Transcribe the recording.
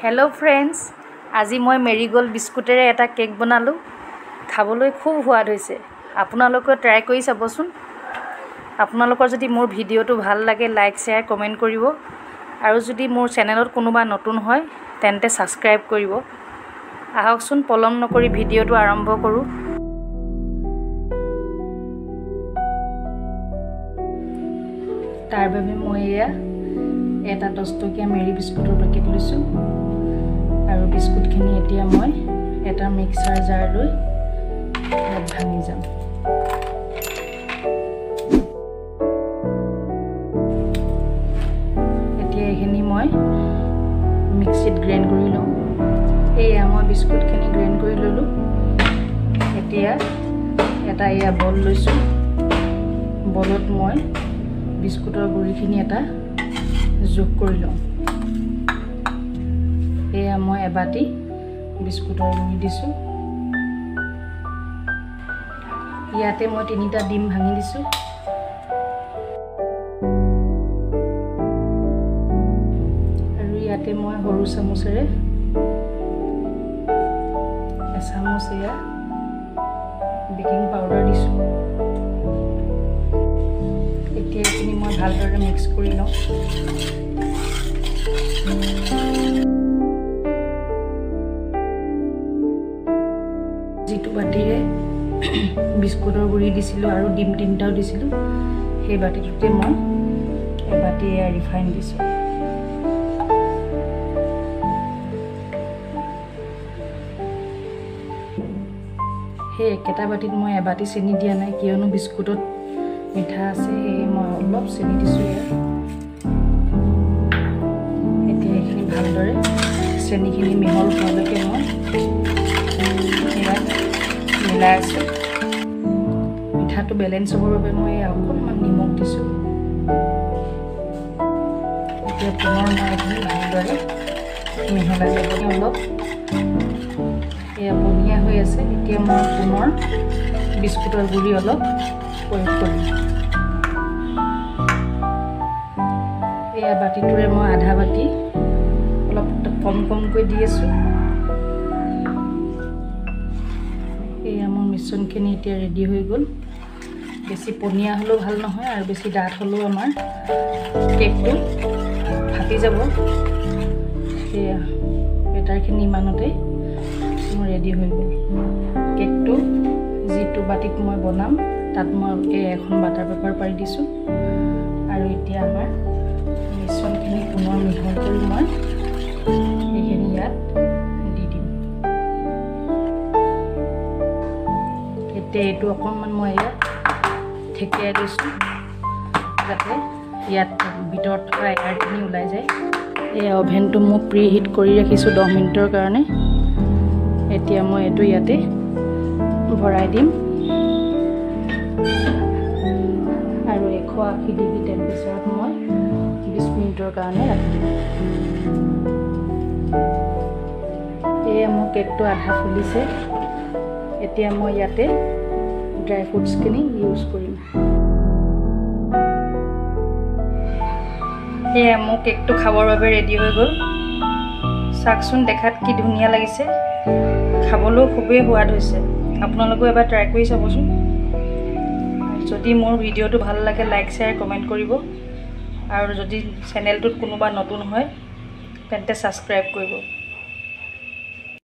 Hello friends, আজি মই marigold বিস্কুটেৰে এটা কেক বনালো। খাবলৈ খুব সোৱাদ হৈছে। আপোনালোকে ট্ৰাই কৰি চাবচোন। আপোনালোকৰ যদি মোৰ ভিডিওটো ভাল লাগে লাইক শেয়াৰ কমেন্ট কৰিব আৰু যদি মোৰ চেনেলত কোনোবা নতুন হয় তেন্তে সাবস্ক্ৰাইব কৰিব। আহকচোন পলম নকৰি ভিডিওটো আৰম্ভ কৰো। তাৰ বাবে মই এটা 10 টকীয়া মেৰি বিস্কুটৰ পেকেট লৈছো আৰু বিস্কুটখিনি এতিয়া মই এটা মিক্সাৰ জাৰ লৈ ভাঙি যাম। এতিয়া এইখিনি মই মিক্সিত গ্ৰাইণ্ড কৰি লওঁ। মই বিস্কুটখিনি গ্ৰাইণ্ড কৰি ললো। এতিয়া এটা বল লৈছো। বলত মই বিস্কুটৰ গুড়িখিনি এটা যোগ কৰি লওঁ। মই এবাটি বিস্কুটৰ গুড়ি দিছো। ইয়াতে মই 3টা ডিম ভাঙি দিছো। আৰু ইয়াতে মই সৰু চামুচেৰে এচামুচ বেকিং পাউডাৰ দিছো। এতিয়া এইখিনি মই ভালদৰে মিক্স কৰি লওঁ। যিটো বাটিৰে বিস্কুটৰ গুড়ি দিছিলো আৰু ডিম 3টাও দিছিলো সেই বাটিটোতে মই এবাটি ৰিফাইন দিছো। সেই একেটা বাটিত মই এবাটি চেনি দিয়া নাই কিয়নো বিস্কুটত মিঠা আছে, সেয়ে মই অলপ চেনি দিছো। এতিয়া এইখিনি ভালদৰে চেনিখিনি মিহল হোৱালৈকে মই মিলাই আছো। মিঠাটো বেলেঞ্চ হ'বৰ বাবে মই অকণমান নিমখ দিছো। এতিয়া পুনৰ মই এইখিনি ভালদৰে মিহলাই যাবলৈ অলপ পনীয়া হৈ আছে। এতিয়া মই পুনৰ বিস্কুটৰ গুড়ি অলপ প্ৰয়োগ কৰিম। বাটিটোৰে মই আধা বাটি অলপ কমকৈ দি আছো। মোৰ মিশ্ৰণখিনি এতিয়া ৰেডি হৈ গ'ল। বেছি পনীয়া হ'লেও ভাল নহয় আৰু বেছি ডাঠ হ'লেও আমাৰ কেকটো ফাটি যাব। বেটাৰখিনি ইমানতে মোৰ ৰেডি হৈ গ'ল। কেকটো যিটো বাটিত মই বনাম তাত মই এখন বাটাৰ পেপাৰ পাৰি দিছো আৰু এতিয়া আমাৰ মিশ্ৰণখিনি পুনৰ মিহল কৰি মই এইখিনি ইয়াত দি দিম। এতিয়া এইটো অকণমান মই ইয়াত ঠেকিয়াই দিছোঁ যাতে ইয়াত ভিতৰত থকা এয়াৰখিনি ওলাই যায়। অভেনটো মই প্ৰি হিট কৰি ৰাখিছোঁ 10 মিনিটৰ কাৰণে। এতিয়া মই এইটো ইয়াতে ভৰাই দিম আৰু 180 ডিগ্ৰী টেম্পাৰেচাৰত মই 20 মিনিটৰ কাৰণে ৰাখি দিম। মোৰ কেকটো আধা ফুলিছে। এতিয়া মই ইয়াতে ড্ৰাই ফ্ৰুটছখিনি ইউজ কৰিম। মোৰ কেকটো খাবৰ বাবে ৰেডি হৈ গ'ল। চাওকচোন দেখাত কি ধুনীয়া লাগিছে, খাবলৈও খুবেই সোৱাদ হৈছে। আপোনালোকেও এবাৰ ট্ৰাই কৰি চাবচোন। যদি মোৰ ভিডিওটো ভাল লাগে লাইক শেয়াৰ কমেন্ট কৰিব আৰু যদি চেনেলটোত কোনোবা নতুন হয় তেন্তে সাবস্ক্ৰাইব কৰিব।